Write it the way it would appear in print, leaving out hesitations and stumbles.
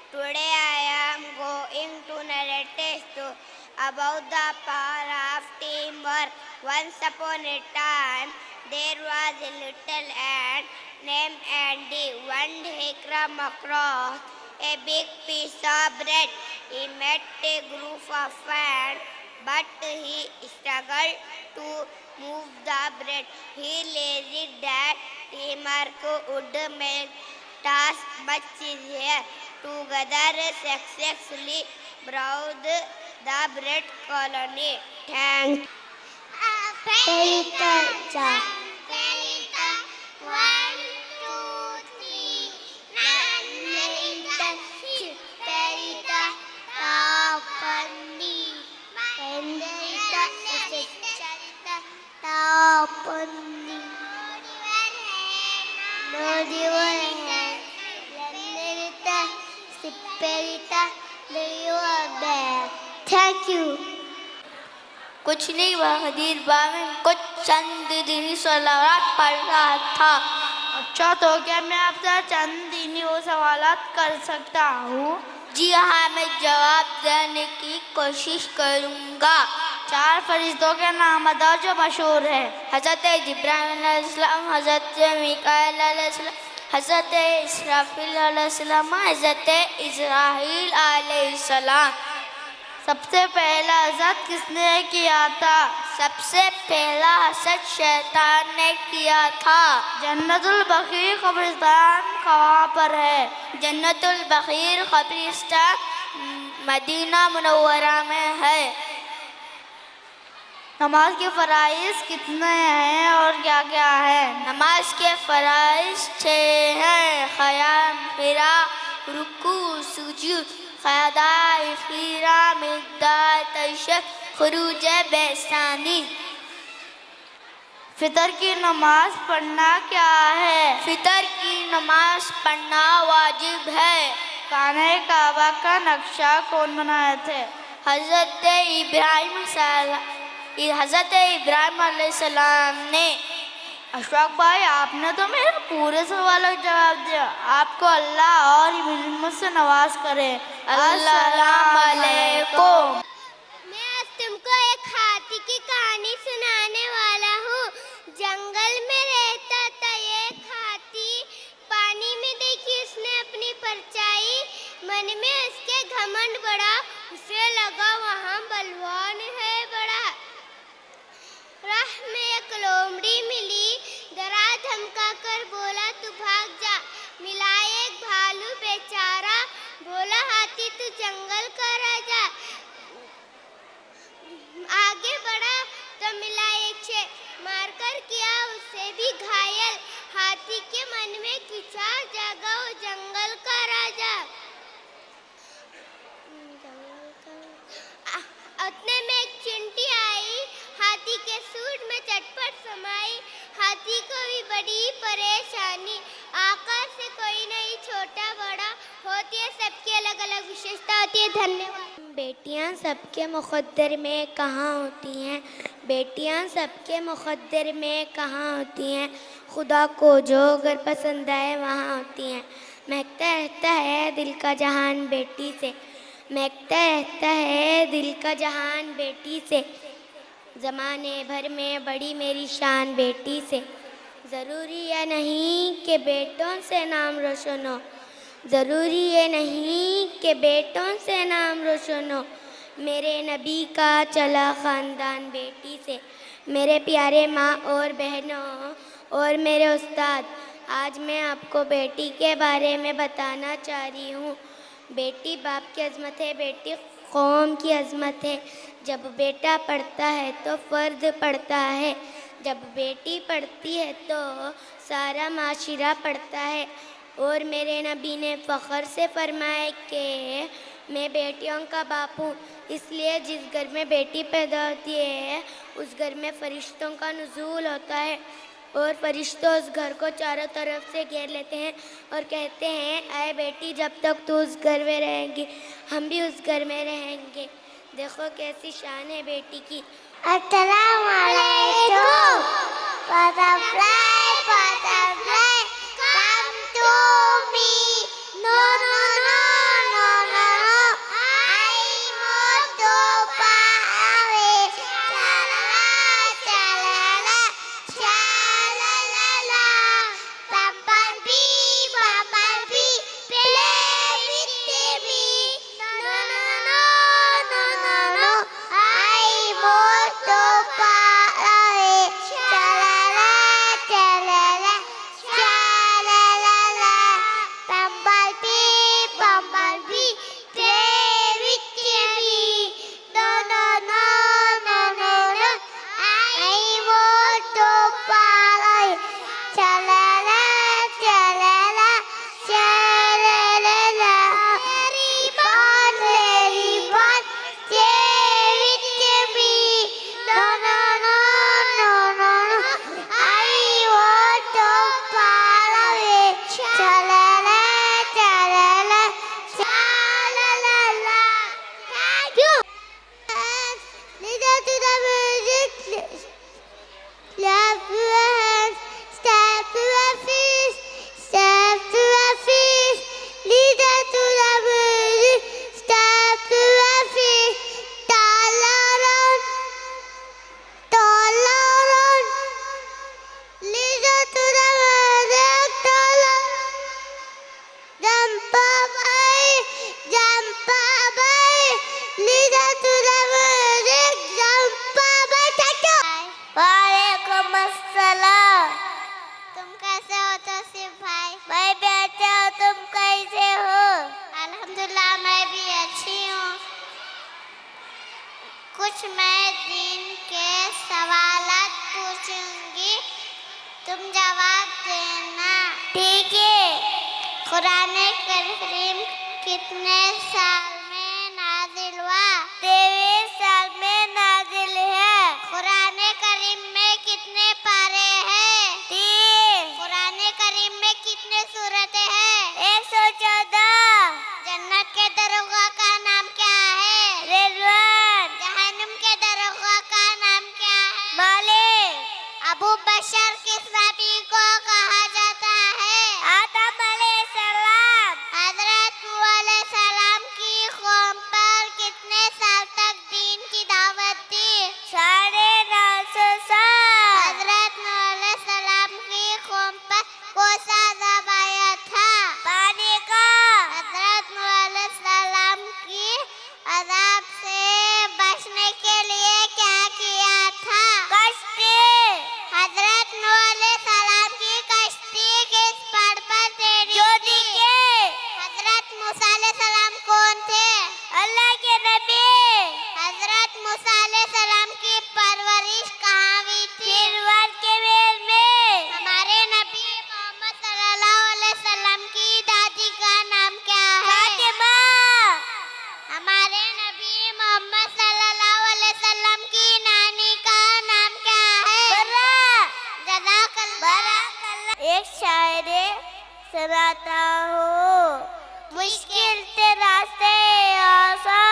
Today I am going to narrate a story about the power of teamwork. Once upon a time, there was a little ant named Andy. One day he came across a big piece of bread. He met a group of ants, but he struggled to move the bread. He realized that teamwork would make task much easier. Together successfully brought the bread colony. Thank Pelita, Pelita, 1, 2, 3, run, Pelita, Pelita, tapandi, Pelita, Pelita, tapandi, Nodivarhe, Pelita, Pelita, Thank you. कुछ नहीं बहादुर में कुछ चंद दिनी सवालात पढ़ रहा था। अच्छा, तो क्या मैं आपसे चंद दिनी वो सवालात कर सकता हूँ? जी हाँ, मैं जवाब देने की कोशिश करूँगा। 4 फरिश्तों के नाम बताओ जो मशहूर है। हज़रत इब्राहिम अलैहिस्सलाम, हज़रत मीकाईल अलैहिस्सलाम, हज़रत इसराफील अलैहिस्सलाम, हज़रत इस्राईल अलैहिस्सलाम। सबसे पहला हसद किसने किया था? सबसे पहला हसद शैतान ने किया था। जन्नतुल बकीर कब्रिस्तान कहाँ पर है? जन्नतुल बकीर कब्रिस्तान मदीना मुनव्वरा में है। नमाज के फ़राइज़ कितने हैं और क्या क्या है? नमाज के फ़राइज़ 6 हैं। क़याम, क़िरा, रुकू, सुजूद, क़दा, इफ़्तिरा, मिक़दार, तशहहुद, ख़ुरूज बेसानी। फ़ितर की नमाज पढ़ना क्या है? फ़ितर की नमाज पढ़ना वाजिब है। खाने काबा का नक्शा कौन बनाए थे? हज़रत इब्राहिम अलैहिस्सलाम ने। अशफाक भाई, आपने तो मेरे पूरे सवालों का जवाब दिया। आपको अल्लाह और इल्म से नवाज करे। अस्सलाम वालेकुम। मैं आज तुमको एक हाथी की कहानी सुनाने वाला हूँ। जंगल में रहता था एक हाथी। पानी में देखी उसने अपनी परछाई। मन में उसके घमंड बढ़ा। उसे लगा वहाँ बलवान है बड़ा। राह में एक लोमड़ी मिली। डरा धमका कर बोला तू भाग जा। मिला एक भालू बेचारा। बोला हाथी तू जंगल का राजा। आगे बढ़ा तो मिला एक शेर। मारकर किया उसे भी घायल। हाथी के मन में विचार जागा वो जंगल का राजा। उतने में एक चिंटी आई। हाथी के सूंड में चटपट समाई। हाथी को भी बड़ी परेशानी। आकार से कोई नहीं, छोटा बड़ा होती है, सबकी अलग अलग विशेषता होती है। धन्यवाद। बेटियां सबके मुक़द्दर में कहाँ होती हैं? बेटियां सबके मुक़द्दर में कहाँ होती हैं? खुदा को जो अगर पसंद आए वहाँ होती हैं। महकता रहता है दिल का जहान बेटी से। महकता रहता है दिल का जहान बेटी से। ज़माने भर में बड़ी मेरी शान बेटी से। ज़रूरी ये नहीं कि बेटों से नाम रोशन हो। ज़रूरी ये नहीं कि बेटों से नाम रोशन हो। मेरे नबी का चला ख़ानदान बेटी से। मेरे प्यारे माँ और बहनों और मेरे उस्ताद, आज मैं आपको बेटी के बारे में बताना चाह रही हूँ। बेटी बाप की अज़मत है, बेटी कौम की अज़मत है। जब बेटा पढ़ता है तो फ़र्द पढ़ता है। जब बेटी पढ़ती है तो सारा माशिरा पढ़ता है। और मेरे नबी ने फ़ख्र से फरमाया कि मैं बेटियों का बाप हूँ। इसलिए जिस घर में बेटी पैदा होती है उस घर में फ़रिश्तों का नुज़ूल होता है। और फरिश्तों उस घर को चारों तरफ से घेर लेते हैं और कहते हैं आए बेटी, जब तक तू उस घर में रहेंगी हम भी उस घर में रहेंगे। देखो कैसी शान है बेटी की। अस्सलाम वालेकुम। Butterfly butterfly come to me. No no no no अल्हम्दुलिल्लाह मैं भी अच्छी हूँ। कुछ मैं दीन के सवालात पूछूंगी, तुम जवाब देना। ठीक है। कुरान करीम कितने साल में नाजिल हुआ? 23 साल में नाजिल है। कुरान करीम में कितने पारे हैं? 3। कुरान करीम में कितने सूरतें हैं? 114। जन्नत के दरोगा का नाम क्या है? रिजवान। जहन्नुम के दरोगा का नाम क्या है? मालिक। अबू बशर किस नबी को कहा जाता है? आदम अलैहिस्सलाम। हजरत नूह अलैहिस्सलाम की कौम पर कितने साल तक दीन की दावत दी? 950 साल। हजरत नूह अलैहिस्सलाम की कौम पर कौन सा अज़ाब आया था? पानी का। हजरत नूह अलैहिस्सलाम की अज़ाब से बचने के लिए क्या किया था? कश्ती। हजरत नूह अलैहिस्सलाम की कश्ती किस पहाड़ पर तैरी थी? हजरत मूसा अलैहिस्सलाम कौन थे? अल्लाह के नबी। हजरत मूसा अलैहिस्सलाम की परवरिश कहाँ हुई थी? फिरौन के महल में। हमारे नबी मोहम्मद सल्लल्लाहु अलैहि वसल्लम की दादी का नाम क्या है? फातिमा। हमारे नबी मोहम्मद सल्लल्लाहु अलैहि वसल्लम की नानी का नाम क्या है? बर्रा। जज़ाकल्लाह। एक शायरी सुनाता हूँ। मुश्किल से रास्ते आसान